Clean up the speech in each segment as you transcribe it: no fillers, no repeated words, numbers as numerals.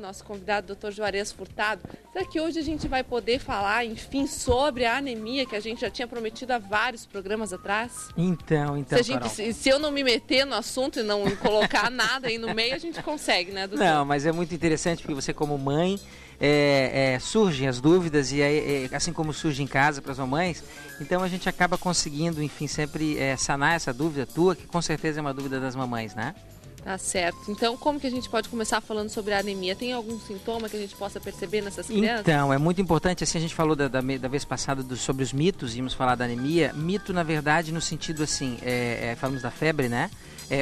nosso convidado, Dr. Juarez Furtado. Será que hoje a gente vai poder falar, enfim, sobre a anemia, que a gente já tinha prometido há vários programas atrás? Então, se eu não me meter no assunto e não colocar nada aí no meio, a gente consegue, né, doutor? Não, mas é muito interessante porque você, como mãe, surgem as dúvidas e assim como surge em casa para as mamães, então a gente acaba conseguindo, enfim, sempre sanar essa dúvida tua, que com certeza é uma dúvida das mamães, né? Tá certo. Então, como que a gente pode começar falando sobre a anemia? Tem algum sintoma que a gente possa perceber nessas crianças? Então, é muito importante, assim, a gente falou da vez passada sobre os mitos, íamos falar da anemia. Mito, na verdade, no sentido assim, falamos da febre, né?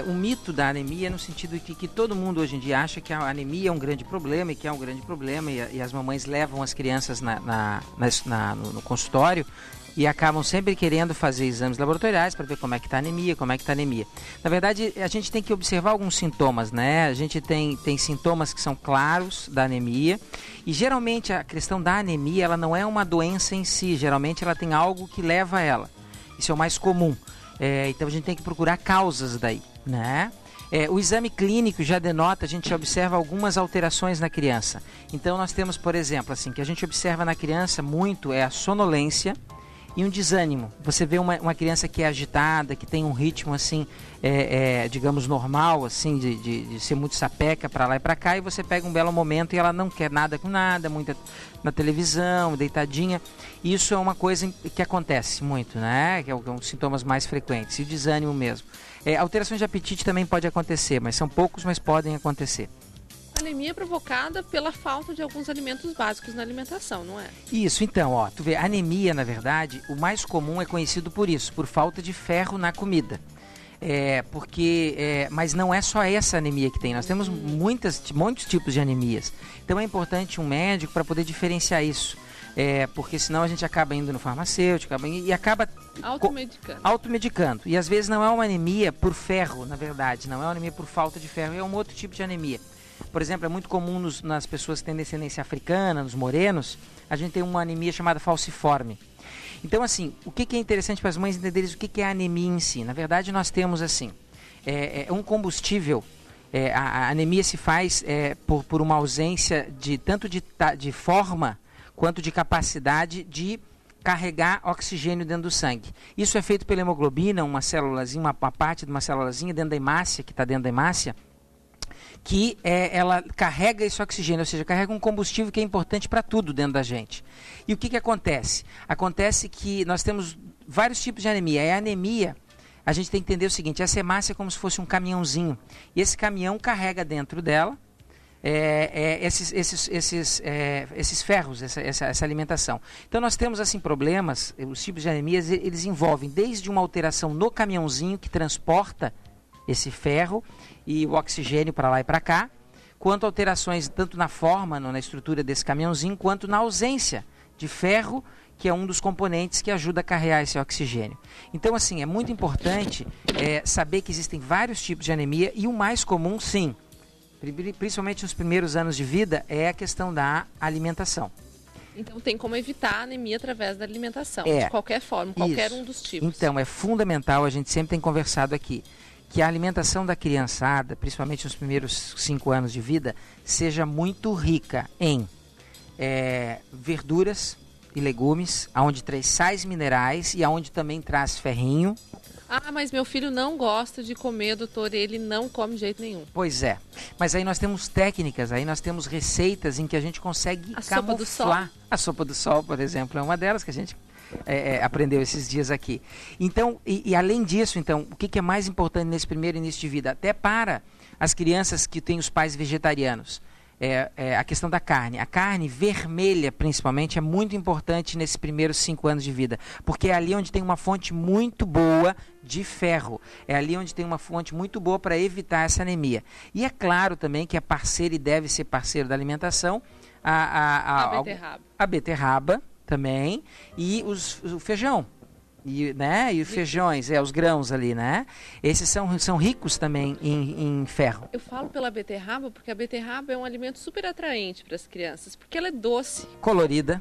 O mito da anemia no sentido de que todo mundo hoje em dia acha que a anemia é um grande problema e que é um grande problema e as mamães levam as crianças no consultório e acabam sempre querendo fazer exames laboratoriais para ver como é que está a anemia, Na verdade, a gente tem que observar alguns sintomas, né? A gente tem sintomas que são claros da anemia e geralmente a questão da anemia, ela não é uma doença em si, geralmente ela tem algo que leva a ela. Isso é o mais comum. Então a gente tem que procurar causas daí, né? O exame clínico já denota, a gente observa algumas alterações na criança. Então nós temos, por exemplo, assim, que a gente observa na criança muito a sonolência e um desânimo. Você vê uma criança que é agitada, que tem um ritmo assim, digamos, normal, assim, de ser muito sapeca para lá e para cá, e você pega um belo momento e ela não quer nada com nada, muito na televisão, deitadinha. Isso é uma coisa que acontece muito, né? Que é um dos sintomas mais frequentes, e o desânimo mesmo. Alterações de apetite também pode acontecer, mas são poucos, mas podem acontecer. Anemia é provocada pela falta de alguns alimentos básicos na alimentação, não é? Isso, então, tu vê, anemia, na verdade, o mais comum é conhecido por isso, por falta de ferro na comida. Mas não é só essa anemia que tem, nós temos muitos tipos de anemias. Então é importante um médico para poder diferenciar isso. Porque senão a gente acaba indo no farmacêutico e acaba automedicando. E às vezes não é uma anemia por ferro, na verdade, não é uma anemia por falta de ferro, é um outro tipo de anemia. Por exemplo, é muito comum nas pessoas que têm descendência africana, nos morenos, a gente tem uma anemia chamada falciforme. Então, assim, o que é interessante para as mães entenderem o que é a anemia em si? Na verdade, nós temos, assim, um combustível. A anemia se faz por uma ausência tanto de forma quanto de capacidade de carregar oxigênio dentro do sangue. Isso é feito pela hemoglobina, uma célulazinha, uma parte de uma célulazinha dentro da hemácia, que está dentro da hemácia, que ela carrega esse oxigênio, ou seja, carrega um combustível que é importante para tudo dentro da gente. E o que acontece? Acontece que nós temos vários tipos de anemia. A anemia, a gente tem que entender o seguinte, essa hemácia é como se fosse um caminhãozinho. E esse caminhão carrega dentro dela esses ferros, essa alimentação. Então nós temos assim problemas, os tipos de anemias, eles envolvem desde uma alteração no caminhãozinho que transporta esse ferro e o oxigênio para lá e para cá, quanto alterações tanto na forma, na estrutura desse caminhãozinho, quanto na ausência de ferro, que é um dos componentes que ajuda a carregar esse oxigênio. Então, assim, é muito importante saber que existem vários tipos de anemia e o mais comum, sim, principalmente nos primeiros anos de vida, é a questão da alimentação. Então tem como evitar a anemia através da alimentação, de qualquer forma, qualquer um dos tipos. Então, é fundamental, a gente sempre tem conversado aqui, que a alimentação da criançada, principalmente nos primeiros 5 anos de vida, seja muito rica em verduras e legumes, onde traz sais minerais e onde também traz ferrinho. Ah, mas meu filho não gosta de comer, doutor, ele não come de jeito nenhum. Pois é, mas aí nós temos técnicas, aí nós temos receitas em que a gente consegue camuflar. Sopa do sol? A sopa do sol, por exemplo, é uma delas que a gente aprendeu esses dias aqui. Então, e além disso, então, o que é mais importante nesse primeiro início de vida? Até para as crianças que têm os pais vegetarianos, a questão da carne. A carne vermelha, principalmente, é muito importante nesses primeiros 5 anos de vida, porque é ali onde tem uma fonte muito boa de ferro. É ali onde tem uma fonte muito boa para evitar essa anemia. E é claro também que é parceiro e deve ser parceiro da alimentação a beterraba também e o feijão. E os feijões, os grãos ali, né? Esses são ricos também em ferro. Eu falo pela beterraba porque a beterraba é um alimento super atraente para as crianças, porque ela é doce. Colorida.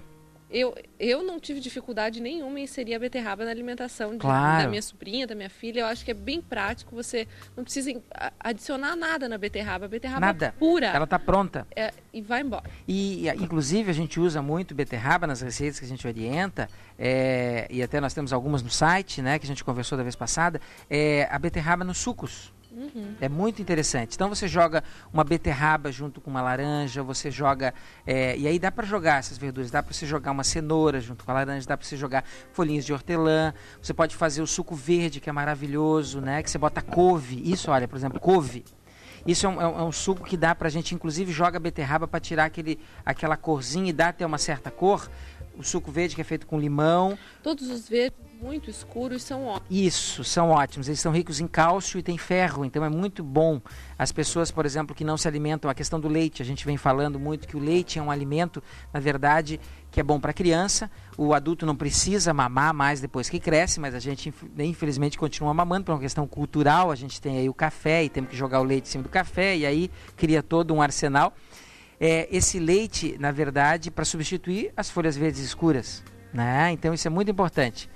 Eu não tive dificuldade nenhuma em inserir a beterraba na alimentação Claro. da minha sobrinha, da minha filha. Eu acho que é bem prático, você não precisa adicionar nada na beterraba. A beterraba Nada. pura. Ela está pronta. E vai embora. E, inclusive, a gente usa muito beterraba nas receitas que a gente orienta, e até nós temos algumas no site, né, que a gente conversou da vez passada, a beterraba nos sucos. É muito interessante. Então você joga uma beterraba junto com uma laranja, você joga... e aí dá para jogar essas verduras, dá para você jogar uma cenoura junto com a laranja, dá para você jogar folhinhas de hortelã, você pode fazer o suco verde, que é maravilhoso, né? Que você bota couve. Isso, olha, por exemplo, couve. Isso é um suco que dá pra gente, inclusive joga a beterraba para tirar aquela corzinha e dá até uma certa cor. O suco verde que é feito com limão. Todos os verdes muito escuros são ótimos. Isso, são ótimos. Eles são ricos em cálcio e tem ferro, então é muito bom. As pessoas, por exemplo, que não se alimentam, a questão do leite, a gente vem falando muito que o leite é um alimento, na verdade, que é bom para a criança. O adulto não precisa mamar mais depois que cresce, mas a gente, infelizmente, continua mamando por uma questão cultural. A gente tem aí o café e temos que jogar o leite em cima do café e aí cria todo um arsenal. Esse leite, na verdade, para substituir as folhas verdes escuras, né? Então isso é muito importante.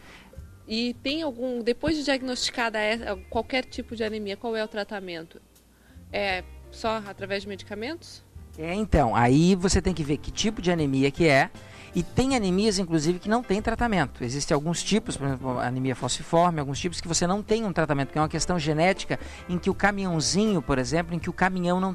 E tem depois de diagnosticada qualquer tipo de anemia, qual é o tratamento? É só através de medicamentos? Então, aí você tem que ver que tipo de anemia que é. E tem anemias, inclusive, que não tem tratamento. Existem alguns tipos, por exemplo, anemia falciforme, alguns tipos que você não tem um tratamento, que é uma questão genética, em que o caminhãozinho, por exemplo, em que o caminhão não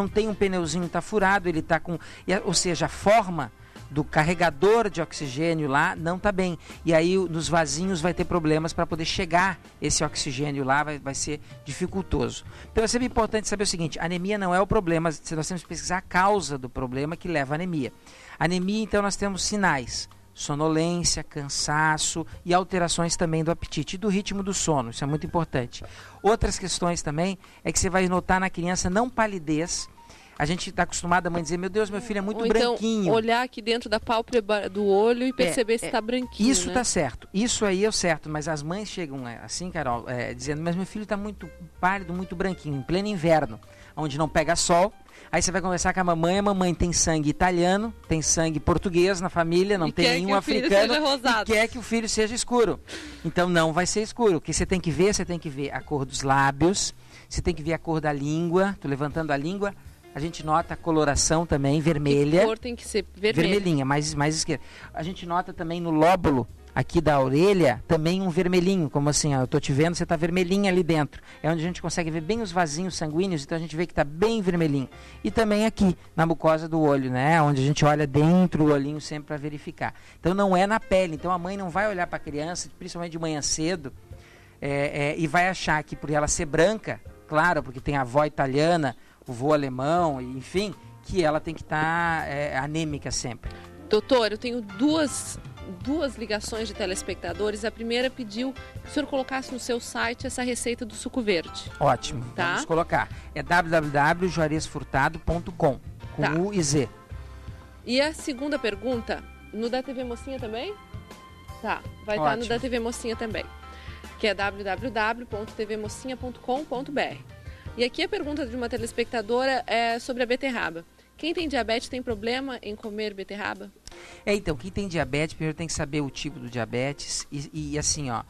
tem um pneuzinho, está furado, ele está com... Ou seja, a forma do carregador de oxigênio lá não está bem. E aí nos vasinhos vai ter problemas para poder chegar esse oxigênio lá, vai ser dificultoso. Então é sempre importante saber o seguinte, anemia não é o problema, nós temos que pesquisar a causa do problema que leva à anemia. Anemia, então, nós temos sinais, sonolência, cansaço e alterações também do apetite e do ritmo do sono, isso é muito importante. Outras questões também é que você vai notar na criança não palidez. A gente está acostumado a mãe dizer, meu Deus, meu filho é muito branquinho. Então, olhar aqui dentro da pálpebra do olho e perceber se está branquinho. Isso está certo, isso aí é o certo, mas as mães chegam assim, Carol, dizendo, mas meu filho está muito pálido, muito branquinho, em pleno inverno, onde não pega sol. Aí você vai conversar com a mamãe tem sangue italiano, tem sangue português na família, não tem nenhum africano e quer que o filho seja escuro. Então não vai ser escuro. O que você tem que ver a cor dos lábios, você tem que ver a cor da língua, tô levantando a língua, a gente nota a coloração também, vermelha. A cor tem que ser vermelha. Vermelhinha, mais esquerda. A gente nota também no lóbulo aqui da orelha, também um vermelhinho, como assim, eu tô te vendo, você tá vermelhinha ali dentro. É onde a gente consegue ver bem os vasinhos sanguíneos, então a gente vê que tá bem vermelhinho. E também aqui, na mucosa do olho, né, onde a gente olha dentro do olhinho sempre para verificar. Então não é na pele, então a mãe não vai olhar para a criança, principalmente de manhã cedo, e vai achar que por ela ser branca, claro, porque tem a avó italiana, o vô alemão, enfim, que ela tem que estar anêmica sempre. Doutor, eu tenho duas ligações de telespectadores. A primeira pediu que o senhor colocasse no seu site essa receita do suco verde. Ótimo, tá? Vamos colocar. É www.juarezfurtado.com, com tá. U e Z. E a segunda pergunta, no da TV Mocinha também? Tá, vai estar no da TV Mocinha também, que é www.tvmocinha.com.br. E aqui a pergunta de uma telespectadora é sobre a beterraba. Quem tem diabetes tem problema em comer beterraba? Então, quem tem diabetes, primeiro tem que saber o tipo do diabetes e assim, ó,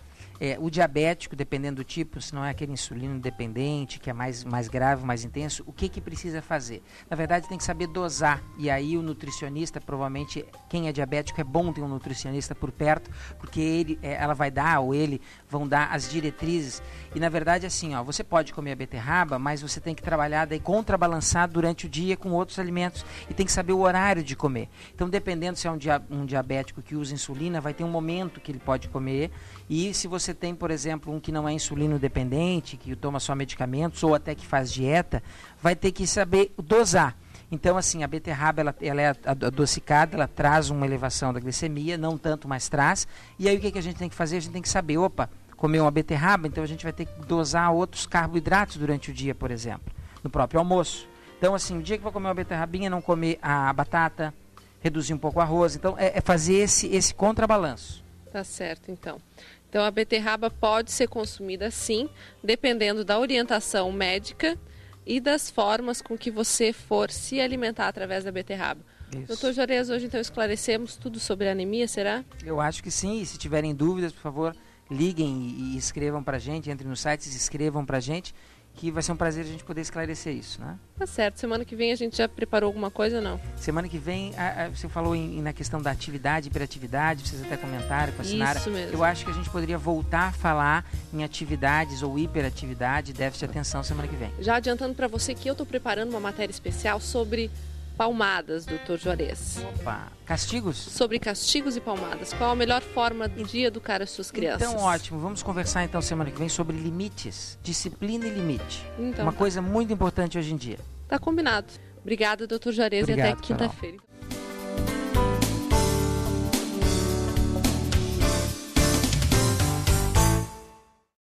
o diabético, dependendo do tipo, se não é aquele insulino dependente, que é mais grave, mais intenso, o que precisa fazer? Na verdade, tem que saber dosar, e aí o nutricionista, provavelmente, quem é diabético, é bom ter um nutricionista por perto, porque ela vai dar, ou ele, vão dar as diretrizes, e na verdade, assim, ó, você pode comer a beterraba, mas você tem que trabalhar daí contrabalançar durante o dia com outros alimentos, e tem que saber o horário de comer. Então, dependendo se é um diabético que usa insulina, vai ter um momento que ele pode comer, e se você tem, por exemplo, um que não é insulino dependente, que toma só medicamentos ou até que faz dieta, vai ter que saber dosar. Então, assim, a beterraba ela é adocicada, ela traz uma elevação da glicemia, não tanto, mas traz. E aí o que a gente tem que fazer? A gente tem que saber, comer uma beterraba, então a gente vai ter que dosar outros carboidratos durante o dia, por exemplo, no próprio almoço. Então, assim, o dia que vai comer uma beterrabinha, não comer a batata, reduzir um pouco o arroz. Então, é fazer esse contrabalanço. Tá certo, então. Então, a beterraba pode ser consumida sim, dependendo da orientação médica e das formas com que você for se alimentar através da beterraba. Isso. Doutor Juarez, hoje então esclarecemos tudo sobre a anemia, será? Eu acho que sim, e se tiverem dúvidas, por favor, liguem e escrevam pra gente, entrem nos sites e escrevam pra gente, que vai ser um prazer a gente poder esclarecer isso, né? Tá certo, semana que vem a gente já preparou alguma coisa ou não? Semana que vem, você falou na questão da atividade, hiperatividade, vocês até comentaram com a Sinara. Isso mesmo. Eu acho que a gente poderia voltar a falar em atividades ou hiperatividade, déficit de atenção semana que vem. Já adiantando para você que eu estou preparando uma matéria especial sobre palmadas, doutor Juarez. Opa, castigos? Sobre castigos e palmadas. Qual a melhor forma de educar as suas crianças? Então, ótimo. Vamos conversar então semana que vem sobre limites, disciplina e limite. Então, uma coisa muito importante hoje em dia. Tá combinado. Obrigada, doutor Juarez, Obrigado, e até quinta-feira.